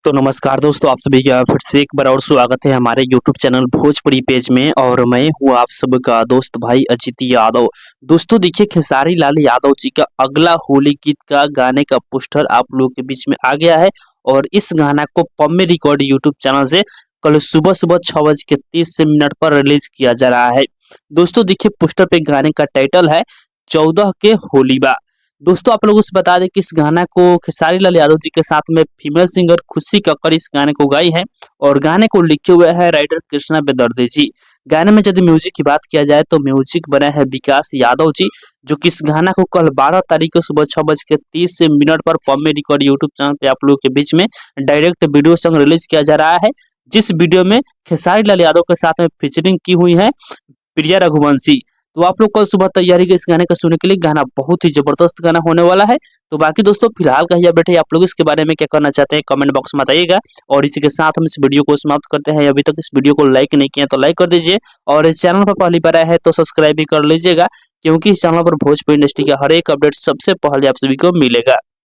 तो नमस्कार दोस्तों, आप सभी का फिर से एक बार और स्वागत है हमारे यूट्यूब चैनल भोजपुरी पेज में। और मैं हूँ आप सबका दोस्त भाई अजित यादव। दोस्तों देखिए, खेसारी लाल यादव जी का अगला होली गीत का गाने का पोस्टर आप लोगों के बीच में आ गया है। और इस गाना को पम्मे रिकॉर्ड यूट्यूब चैनल से कल सुबह सुबह 6:30 पर रिलीज किया जा रहा है। दोस्तों देखिए, पोस्टर पे गाने का टाइटल है 14 के होलीबा। दोस्तों आप लोगों से बता दें कि इस गाना को खेसारी लाल यादव जी के साथ में फीमेल सिंगर खुशी कक्कर इस गाने को गाई है। और गाने को लिखे हुए हैं राइटर कृष्णा बेदर्दे जी। गाने में यदि म्यूजिक की बात किया जाए तो म्यूजिक बना है विकास यादव जी, जो कि इस गाना को कल 12 तारीख को सुबह 6:30 पर पम्मे रिकॉर्ड यूट्यूब चैनल पे आप लोगों के बीच में डायरेक्ट वीडियो सॉन्ग रिलीज किया जा रहा है। जिस वीडियो में खेसारी लाल यादव के साथ में फीचरिंग की हुई है प्रिया रघुवंशी। तो आप लोग कल सुबह तैयारी के इस गाने का सुनने के लिए। गाना बहुत ही जबरदस्त गाना होने वाला है। तो बाकी दोस्तों फिलहाल का यह बैठे, आप लोग इसके बारे में क्या करना चाहते हैं कमेंट बॉक्स में बताइएगा। और इसी के साथ हम इस वीडियो को समाप्त करते हैं। अभी तक इस वीडियो को लाइक नहीं किया तो लाइक कर दीजिए, और इस चैनल पर पहली बार आया है तो सब्सक्राइब भी कर लीजिएगा, क्योंकि इस चैनल पर भोजपुरी इंडस्ट्री का हर एक अपडेट सबसे पहले आप सभी को मिलेगा।